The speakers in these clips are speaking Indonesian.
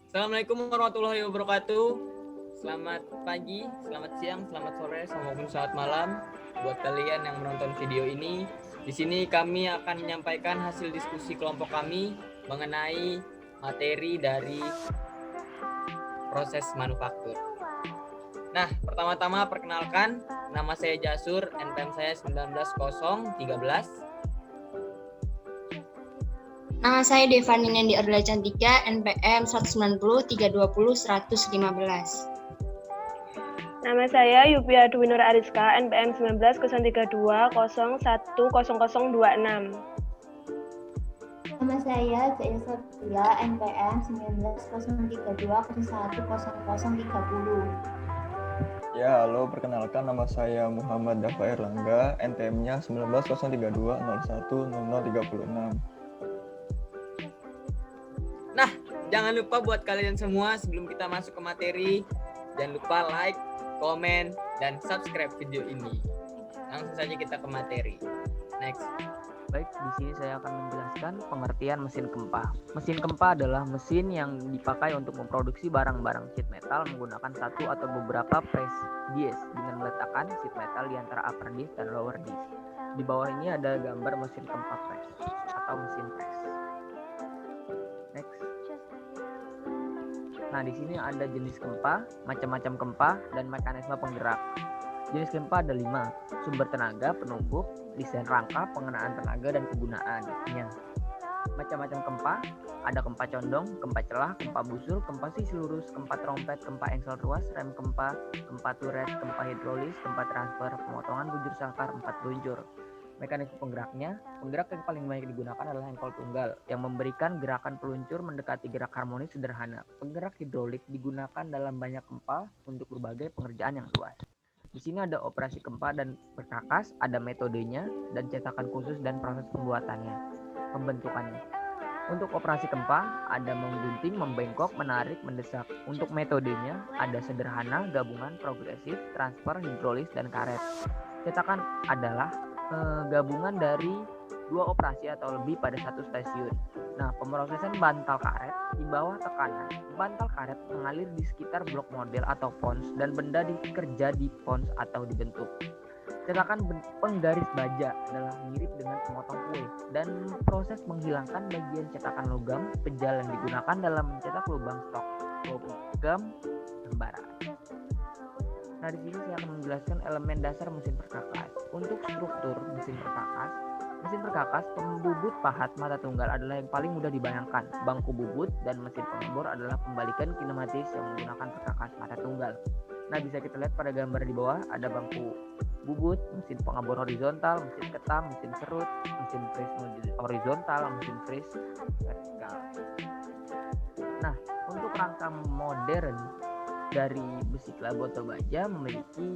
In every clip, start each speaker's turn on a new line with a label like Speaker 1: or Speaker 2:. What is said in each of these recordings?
Speaker 1: Assalamualaikum warahmatullahi wabarakatuh. Selamat pagi, selamat siang, selamat sore, maupun selamat malam buat kalian yang menonton video ini. Di sini kami akan menyampaikan hasil diskusi kelompok kami mengenai materi dari proses manufaktur. Nah, pertama-tama perkenalkan, nama saya Jasur, NPM saya 19013.
Speaker 2: Nama saya Devani Nendi Ardila Cantika, NPM 190 320 115.
Speaker 3: Nama saya Yupia Dwinur Ariska, NPM 19 032 010026.
Speaker 4: Nama saya Jaya Satria, NPM 19 032 010030.
Speaker 5: Ya, halo, perkenalkan nama saya Muhammad Dafa Erlangga, NPM-nya 19 032 010036.
Speaker 1: Nah, jangan lupa buat kalian semua sebelum kita masuk ke materi, jangan lupa like, komen, dan subscribe video ini. Langsung saja kita ke materi. Next.
Speaker 6: Baik, di sini saya akan menjelaskan pengertian mesin kempa. Mesin kempa adalah mesin yang dipakai untuk memproduksi barang-barang sheet metal menggunakan satu atau beberapa press dies dengan meletakkan sheet metal di antara upper disk dan lower disk. Di bawah ini ada gambar mesin kempa press atau mesin press. Next. Nah, di sini ada jenis kempa, macam-macam kempa, dan mekanisme penggerak. Jenis kempa ada 5, sumber tenaga, penumpuk, desain rangka, pengenaan tenaga, dan kegunaannya. Macam-macam kempa, ada kempa condong, kempa celah, kempa busur, kempa sisi lurus, kempa trompet, kempa engsel ruas, rem kempa, kempa turret, kempa hidrolis, kempa transfer, pemotongan bujur sangkar, 4 peluncur. Mekanisme penggeraknya, penggerak yang paling banyak digunakan adalah engkol tunggal yang memberikan gerakan peluncur mendekati gerak harmonis sederhana. Penggerak hidrolik digunakan dalam banyak kempa untuk berbagai pengerjaan yang luas. Di sini ada operasi kempa dan perkakas, ada metodenya dan cetakan khusus dan proses pembentukannya. Untuk operasi kempa, ada menggunting, membengkok, menarik, mendesak. Untuk metodenya, ada sederhana, gabungan, progresif, transfer, hidrolis, dan karet. Cetakan adalah gabungan dari 2 operasi atau lebih pada satu stasiun. Nah, pemrosesan bantal karet di bawah tekanan. Bantal karet mengalir di sekitar blok model atau pons dan benda dikerja di pons atau dibentuk. Cetakan penggaris baja adalah mirip dengan pemotong kue dan proses menghilangkan bagian cetakan logam pejal yang digunakan dalam mencetak lubang stok logam lembaran. Nah, di sini saya akan menjelaskan elemen dasar mesin perkakas. Untuk struktur mesin perkakas, pembubut pahat mata tunggal adalah yang paling mudah dibayangkan. Bangku bubut dan mesin pengebor adalah pembalikan kinematis yang menggunakan perkakas mata tunggal. Nah, bisa kita lihat pada gambar di bawah ada bangku bubut, mesin pengebor horizontal, mesin ketam, mesin serut, mesin fris horizontal, mesin fris vertikal. Nah, untuk rangka modern dari besi kelabu atau baja memiliki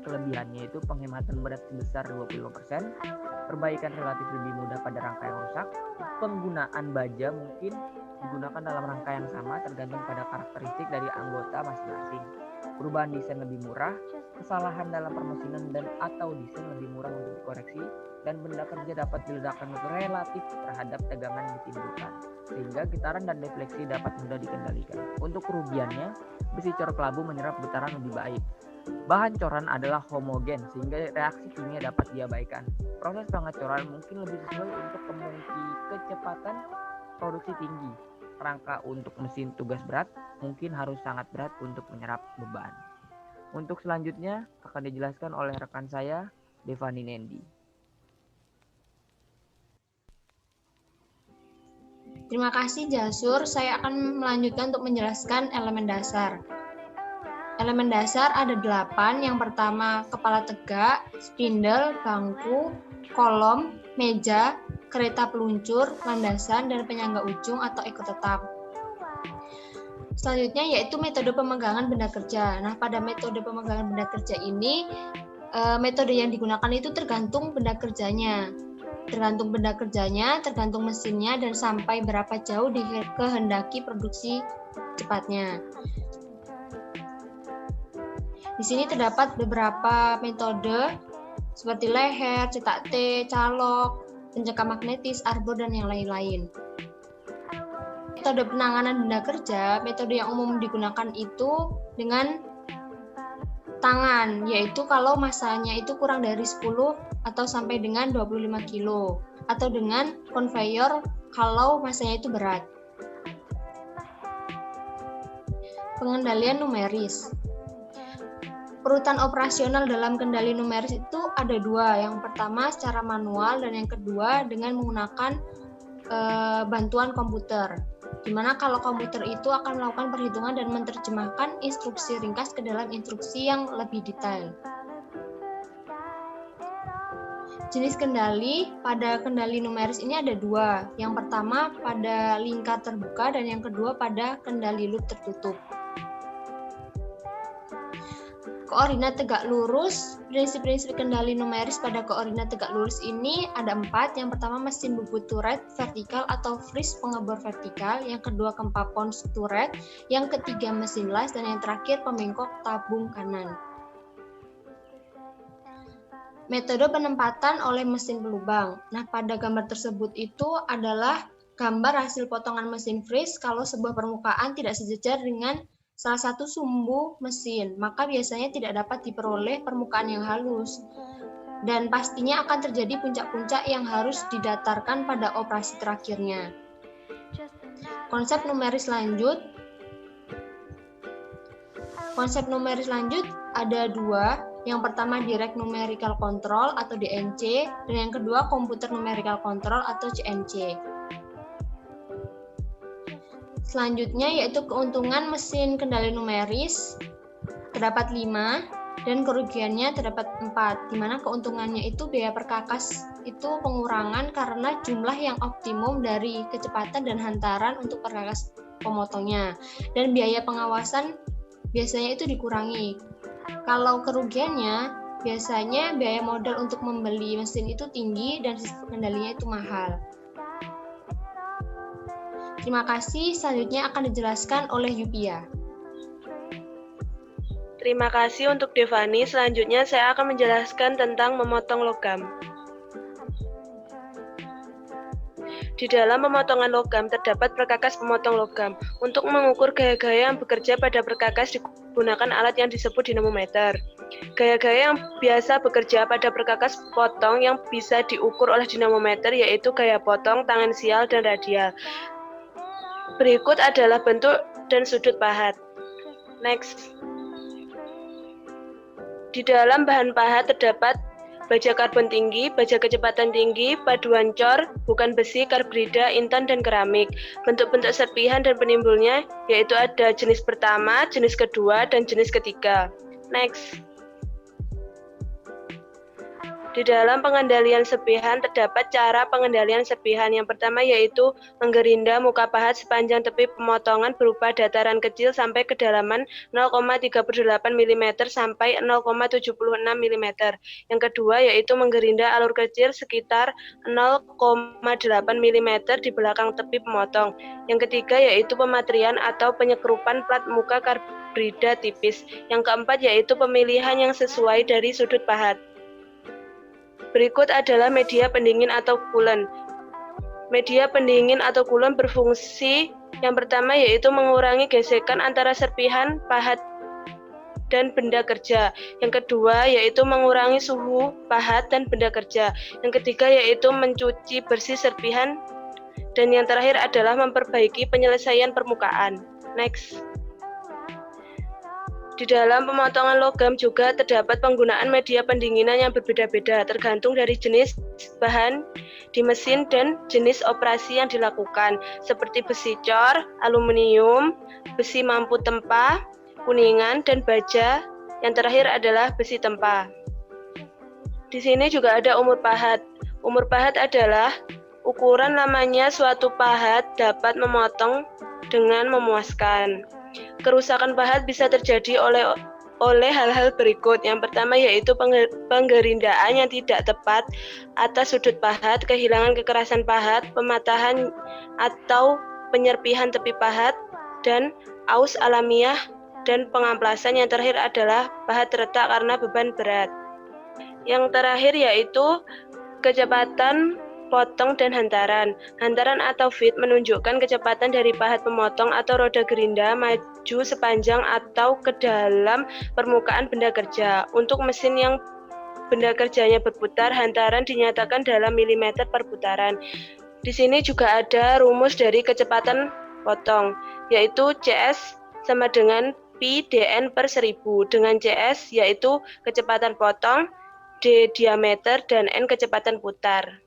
Speaker 6: kelebihannya itu penghematan berat sebesar 25%, perbaikan relatif lebih mudah pada rangka yang rusak, penggunaan baja mungkin digunakan dalam rangka yang sama tergantung pada karakteristik dari anggota masing-masing. Perubahan desain lebih murah, kesalahan dalam permesinan dan atau desain lebih murah untuk dikoreksi, dan benda kerja dapat diledakkan relatif terhadap tegangan yang ditimbulkan, sehingga getaran dan defleksi dapat mudah dikendalikan. Untuk kerugiannya, besi cor kelabu menyerap getaran lebih baik. Bahan coran adalah homogen sehingga reaksi kimia dapat diabaikan. Proses pengecoran mungkin lebih sesuai untuk kecepatan produksi tinggi. Rangka untuk mesin tugas berat mungkin harus sangat berat untuk menyerap beban. Untuk selanjutnya akan dijelaskan oleh rekan saya, Devani Nendi.
Speaker 2: Terima kasih Jasur, saya akan melanjutkan untuk menjelaskan elemen dasar. Elemen dasar ada 8, yang pertama kepala tegak, spindle, bangku, kolom, meja, kereta peluncur, landasan, dan penyangga ujung atau ekor tetap. Selanjutnya yaitu metode pemegangan benda kerja. Nah, pada metode pemegangan benda kerja ini, metode yang digunakan itu tergantung benda kerjanya. Tergantung mesinnya, dan sampai berapa jauh dikehendaki produksi cepatnya. Di sini terdapat beberapa metode seperti leher, cetak T, calok, pencekam magnetis, arbor, dan yang lain-lain. metode penanganan benda kerja, metode yang umum digunakan itu dengan tangan, yaitu kalau masanya itu kurang dari 10 atau sampai dengan 25 kilo, atau dengan conveyor kalau masanya itu berat. Pengendalian numeris. Perutan operasional dalam kendali numeris itu ada dua. Yang pertama secara manual dan yang kedua dengan menggunakan bantuan komputer. Dimana kalau komputer itu akan melakukan perhitungan dan menerjemahkan instruksi ringkas ke dalam instruksi yang lebih detail. Jenis kendali pada kendali numeris ini ada dua. Yang pertama pada lingkar terbuka dan yang kedua pada kendali loop tertutup. Koordinat tegak lurus, prinsip-prinsip kendali numeris pada koordinat tegak lurus ini ada 4. Yang pertama mesin bubut turret vertikal atau fris pengebor vertikal, yang kedua kempa pons turret, yang ketiga mesin las, dan yang terakhir pembengkok tabung kanan. Metode penempatan oleh mesin pelubang. Nah, pada gambar tersebut itu adalah gambar hasil potongan mesin fris kalau sebuah permukaan tidak sejajar dengan salah satu sumbu mesin, maka biasanya tidak dapat diperoleh permukaan yang halus. Dan pastinya akan terjadi puncak-puncak yang harus didatarkan pada operasi terakhirnya. Konsep numeris lanjut. Konsep numeris lanjut ada dua. Yang pertama direct numerical control atau DNC, dan yang kedua computer numerical control atau CNC. Selanjutnya yaitu keuntungan mesin kendali numeris terdapat 5 dan kerugiannya terdapat 4, di mana keuntungannya itu biaya perkakas itu pengurangan karena jumlah yang optimum dari kecepatan dan hantaran untuk perkakas pemotongnya, dan biaya pengawasan biasanya itu dikurangi. Kalau kerugiannya biasanya biaya modal untuk membeli mesin itu tinggi dan sistem kendalinya itu mahal. Terima kasih, selanjutnya akan dijelaskan oleh Yupia.
Speaker 3: Terima kasih untuk Devani. Selanjutnya saya akan menjelaskan tentang memotong logam. Di dalam pemotongan logam terdapat perkakas pemotong logam. Untuk mengukur gaya-gaya yang bekerja pada perkakas digunakan alat yang disebut dinamometer. Gaya-gaya yang biasa bekerja pada perkakas potong yang bisa diukur oleh dinamometer yaitu gaya potong, tangensial, dan radial. Berikut adalah bentuk dan sudut pahat. Next. Di dalam bahan pahat terdapat baja karbon tinggi, baja kecepatan tinggi, paduan cor, bukan besi, karbrida, intan, dan keramik. Bentuk-bentuk serpihan dan penimbulnya yaitu ada jenis pertama, jenis kedua, dan jenis ketiga. Next. Di dalam pengendalian serpihan terdapat cara pengendalian serpihan. Yang pertama yaitu menggerinda muka pahat sepanjang tepi pemotongan berupa dataran kecil sampai kedalaman 0,38 mm sampai 0,76 mm. Yang kedua yaitu menggerinda alur kecil sekitar 0,8 mm di belakang tepi pemotong. Yang ketiga yaitu pematrian atau penyekrupan plat muka karbrida tipis. Yang keempat yaitu pemilihan yang sesuai dari sudut pahat. Berikut adalah media pendingin atau coolant. Media pendingin atau coolant berfungsi yang pertama yaitu mengurangi gesekan antara serpihan, pahat, dan benda kerja. Yang kedua yaitu mengurangi suhu pahat dan benda kerja. Yang ketiga yaitu mencuci bersih serpihan. Dan yang terakhir adalah memperbaiki penyelesaian permukaan. Next. Di dalam pemotongan logam juga terdapat penggunaan media pendinginan yang berbeda-beda tergantung dari jenis bahan di mesin dan jenis operasi yang dilakukan, seperti besi cor, aluminium, besi mampu tempah, kuningan, dan baja. Yang terakhir adalah besi tempah. Di sini juga ada umur pahat. Umur pahat adalah ukuran lamanya suatu pahat dapat memotong dengan memuaskan. Kerusakan pahat bisa terjadi oleh hal-hal berikut. Yang pertama yaitu penggerindaan yang tidak tepat atas sudut pahat, kehilangan kekerasan pahat, pematahan atau penyerpihan tepi pahat, dan aus alamiah, dan pengamplasan. Yang terakhir adalah pahat retak karena beban berat. Yang terakhir yaitu kecepatan potong, dan hantaran. Hantaran atau feed menunjukkan kecepatan dari pahat pemotong atau roda gerinda maju sepanjang atau ke dalam permukaan benda kerja. Untuk mesin yang benda kerjanya berputar, hantaran dinyatakan dalam milimeter per putaran. Di sini juga ada rumus dari kecepatan potong, yaitu CS sama dengan Pi dN per 1000, dengan CS yaitu kecepatan potong, D diameter, dan N kecepatan putar.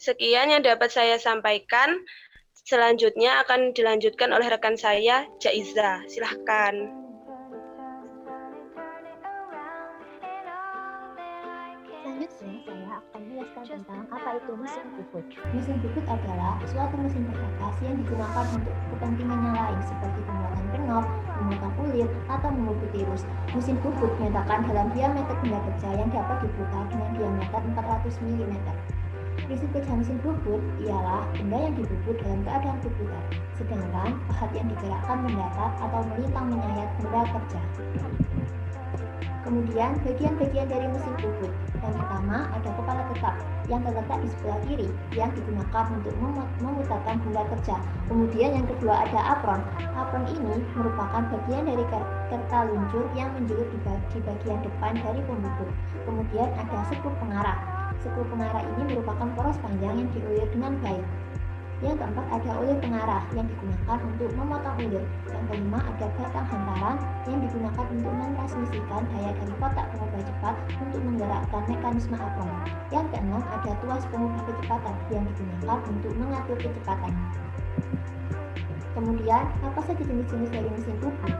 Speaker 3: Sekian yang dapat saya sampaikan. Selanjutnya akan dilanjutkan oleh rekan saya, Jaiza. Silahkan.
Speaker 4: Selanjutnya, saya akan menjelaskan tentang apa itu mesin puput. Mesin puput adalah suatu mesin perkakas yang digunakan untuk kepentingan yang lain seperti pembuatan kenop, memotong kulit, atau memuput virus. Mesin puput dinyatakan dalam diameter benda kerja yang dapat diputar dengan diameter 400 mm. Prinsip kerja mesin puput ialah benda yang dipuput dalam keadaan berputar, sedangkan pahat yang digerakkan mendatar atau melintang menyayat benda kerja. Kemudian bagian-bagian dari mesin puput. Yang pertama ada kepala tetap yang terletak di sebelah kiri yang digunakan untuk memutarkan benda kerja. Kemudian yang kedua ada apron. Apron ini merupakan bagian dari kerta luncur yang menjulur di bagian depan dari pembuput. Kemudian ada skru pengarah. Skru pengarah ini merupakan poros panjang yang diulir dengan baik. Yang keempat ada ulir pengarah yang digunakan untuk memotong ulir. Yang kelima ada batang hantaran yang digunakan untuk mentransmisikan daya dari kotak pengubah cepat untuk menggerakkan mekanisme apron. Yang keenam ada tuas pengubah kecepatan yang digunakan untuk mengatur kecepatan. Kemudian apa saja jenis-jenis dari mesin puput?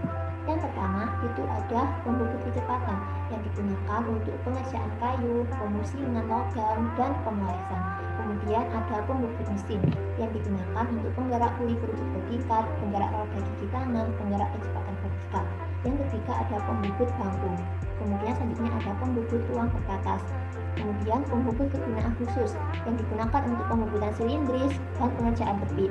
Speaker 4: Yang pertama itu ada pembubut kecepatan yang digunakan untuk pengerjaan kayu, pemusingan logam, dan pemolesan. Kemudian ada pembubut mesin yang digunakan untuk penggerak puli kerupuk bertingkat, penggerak roda gigi tangan, penggerak kecepatan vertikal. Yang ketiga ada pembubut bangku. Kemudian selanjutnya ada pembubut ruang perkakas. Kemudian pembubut kegunaan khusus yang digunakan untuk pembubutan silindris dan pengerjaan tepi.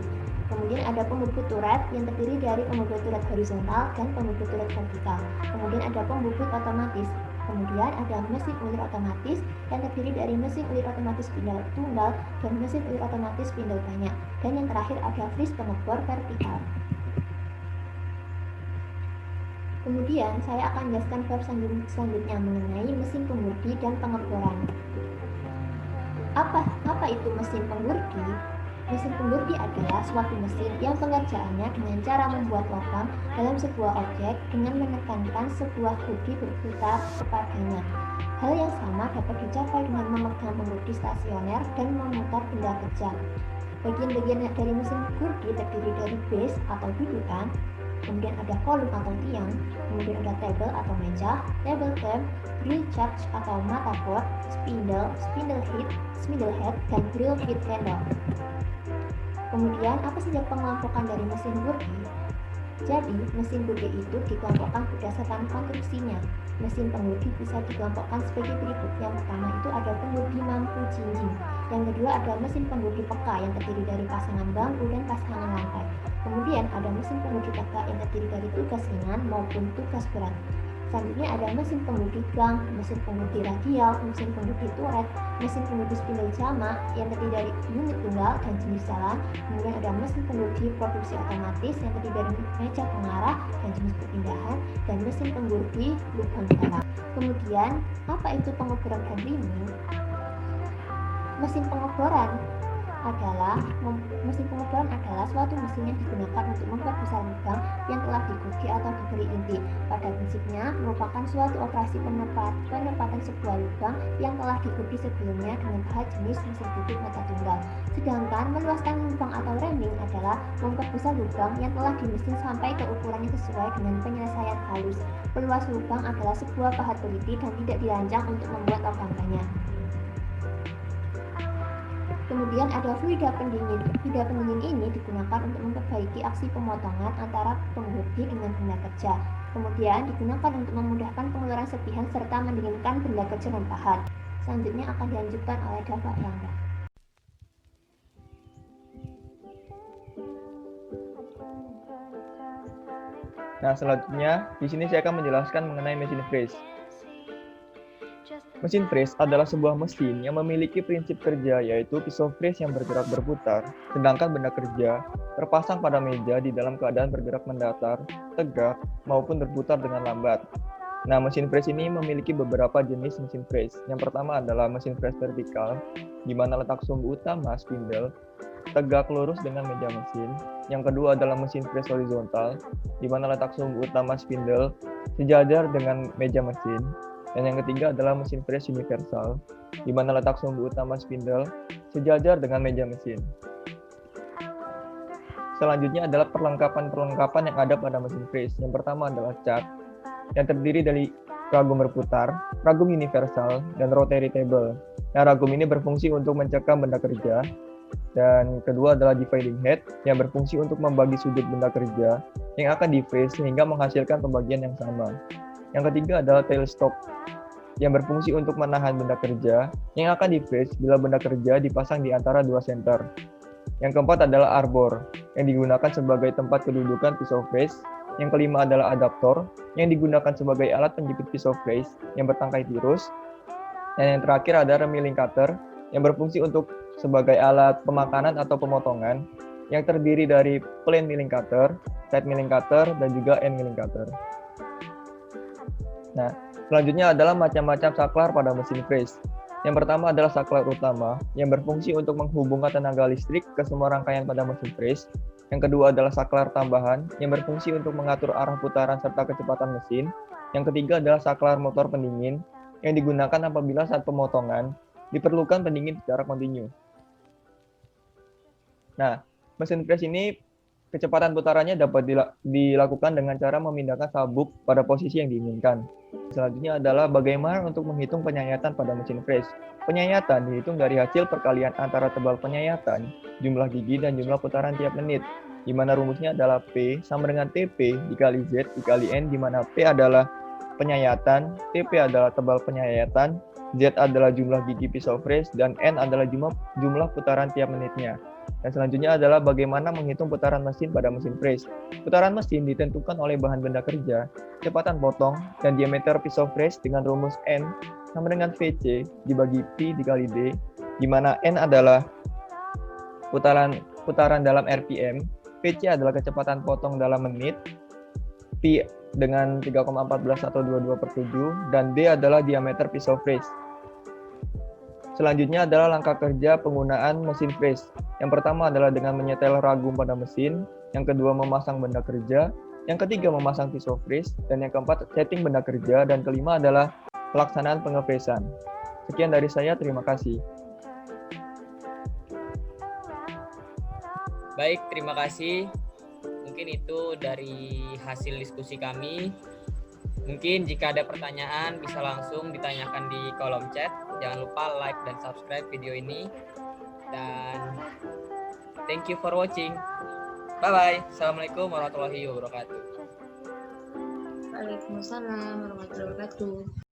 Speaker 4: Kemudian ada pembubut turret yang terdiri dari pembubut turret horizontal dan pembubut turret vertikal. Kemudian ada pembubut otomatis. Kemudian ada mesin ulir otomatis yang terdiri dari mesin ulir otomatis spindle tunggal dan mesin ulir otomatis spindle banyak. Dan yang terakhir ada fris pengebor vertikal. Kemudian saya akan menjelaskan bab selanjutnya mengenai mesin pemurgi dan pengeboran. Apa itu mesin pemurgi? Mesin pemurgi adalah suatu mesin yang pengerjaannya dengan cara membuat lubang dalam sebuah objek dengan menekankan sebuah gurdi berputar kepadanya. Hal yang sama dapat dicapai dengan memegang pengurdi stasioner dan memutar benda kerja. Bagian-bagian dari mesin gurdi terdiri dari base atau dudukan, kemudian ada kolom atau tiang, kemudian ada table atau meja, table clamp, drill charge atau motherboard, spindle head, dan drill feed handle. Kemudian, apa saja pengelompokan dari mesin gurdi? Jadi, mesin gurdi itu dikelompokkan berdasarkan konstruksinya. Mesin pengurdi bisa dikelompokkan sebagai berikut. Yang pertama itu ada pengurdi mampu jinjing. Yang kedua ada mesin pengurdi peka yang terdiri dari pasangan bangku dan pasangan lantai. Kemudian ada mesin pengurdi tegak yang terdiri dari tugas ringan maupun tugas berat. Selanjutnya ada mesin pengurdi gang, mesin pengurdi radial, mesin pengurdi turret, mesin pengurdi spindle jamak yang terdiri dari unit tunggal dan jenis jalan. Kemudian ada mesin pengurdi produksi otomatis yang terdiri dari meja pengarah dan jenis perpindahan, dan mesin pengurdi lubang dalam. Kemudian, apa itu pengeboran dan reaming? Mesin pengeboran adalah suatu mesin yang digunakan untuk memperbesar lubang yang telah digerudi atau diberi inti. Pada prinsipnya merupakan suatu operasi penempatan sebuah lubang yang telah digerudi sebelumnya dengan bahan jenis mesin bubut mata tunggal. Sedangkan meluaskan lubang atau reaming adalah memperbesar lubang yang telah dimesin sampai ke ukuran yang sesuai dengan penyelesaian halus. Peluas lubang adalah sebuah pahat teliti dan tidak dirancang untuk membuat lubang banyak. Kemudian ada fluida pendingin. Fluida pendingin ini digunakan untuk memperbaiki aksi pemotongan antara pengurdi dengan benda kerja. Kemudian digunakan untuk memudahkan pengeluaran serpihan serta mendinginkan benda kerja dan pahat. Selanjutnya akan dilanjutkan oleh Dava Erlangga.
Speaker 5: Nah, selanjutnya di sini saya akan menjelaskan mengenai mesin freeze. Mesin freeze adalah sebuah mesin yang memiliki prinsip kerja yaitu pisau freeze yang bergerak berputar, sedangkan benda kerja terpasang pada meja di dalam keadaan bergerak mendatar, tegak, maupun berputar dengan lambat. Nah, mesin freeze ini memiliki beberapa jenis mesin freeze. Yang pertama adalah mesin freeze vertikal, di mana letak sumbu utama spindle tegak lurus dengan meja mesin. Yang kedua adalah mesin freeze horizontal, di mana letak sumbu utama spindle sejajar dengan meja mesin. Dan yang ketiga adalah mesin freeze universal, di mana letak sumbu utama spindle sejajar dengan meja mesin. Selanjutnya adalah perlengkapan-perlengkapan yang ada pada mesin freeze. Yang pertama adalah cat, yang terdiri dari ragum berputar, ragum universal, dan rotary table. Nah, ragum ini berfungsi untuk mencekam benda kerja. Dan kedua adalah dividing head, yang berfungsi untuk membagi sudut benda kerja yang akan di-freeze sehingga menghasilkan pembagian yang sama. Yang ketiga adalah tailstock, yang berfungsi untuk menahan benda kerja yang akan di-freeze bila benda kerja dipasang di antara dua center. Yang keempat adalah arbor, yang digunakan sebagai tempat kedudukan pisau freeze. Yang kelima adalah adaptor, yang digunakan sebagai alat penjepit pisau freeze yang bertangkai tirus. Dan yang terakhir ada milling cutter, yang berfungsi untuk sebagai alat pemakanan atau pemotongan, yang terdiri dari plain milling cutter, side milling cutter, dan juga end milling cutter. Nah, selanjutnya adalah macam-macam saklar pada mesin freeze. Yang pertama adalah saklar utama, yang berfungsi untuk menghubungkan tenaga listrik ke semua rangkaian pada mesin freeze. Yang kedua adalah saklar tambahan, yang berfungsi untuk mengatur arah putaran serta kecepatan mesin. Yang ketiga adalah saklar motor pendingin, yang digunakan apabila saat pemotongan diperlukan pendingin secara kontinu. Nah, mesin freeze ini kecepatan putarannya dapat dilakukan dengan cara memindahkan sabuk pada posisi yang diinginkan. Selanjutnya adalah bagaimana untuk menghitung penyayatan pada mesin freeze. Penyayatan dihitung dari hasil perkalian antara tebal penyayatan, jumlah gigi, dan jumlah putaran tiap menit, di mana rumusnya adalah P sama dengan TP dikali Z dikali N, di mana P adalah penyayatan, TP adalah tebal penyayatan, Z adalah jumlah gigi pisau freeze, dan N adalah jumlah putaran tiap menitnya. Dan selanjutnya adalah bagaimana menghitung putaran mesin pada mesin freeze. Putaran mesin ditentukan oleh bahan benda kerja, kecepatan potong, dan diameter pisau freeze dengan rumus N sama dengan VC dibagi Pi dikali D, di mana N adalah putaran dalam RPM, VC adalah kecepatan potong dalam menit, Pi dengan 3,14 atau 22/7, dan D adalah diameter pisau freeze. Selanjutnya adalah langkah kerja penggunaan mesin freeze. Yang pertama adalah dengan menyetel ragum pada mesin, yang kedua memasang benda kerja, yang ketiga memasang pisau freeze, dan yang keempat setting benda kerja, dan kelima adalah pelaksanaan pengefreezan. Sekian dari saya, terima kasih.
Speaker 1: Baik, terima kasih. Mungkin itu dari hasil diskusi kami. Mungkin jika ada pertanyaan bisa langsung ditanyakan di kolom chat. Jangan lupa like dan subscribe video ini. Dan thank you for watching. Bye-bye. Assalamualaikum warahmatullahi wabarakatuh.
Speaker 2: Waalaikumsalam warahmatullahi wabarakatuh.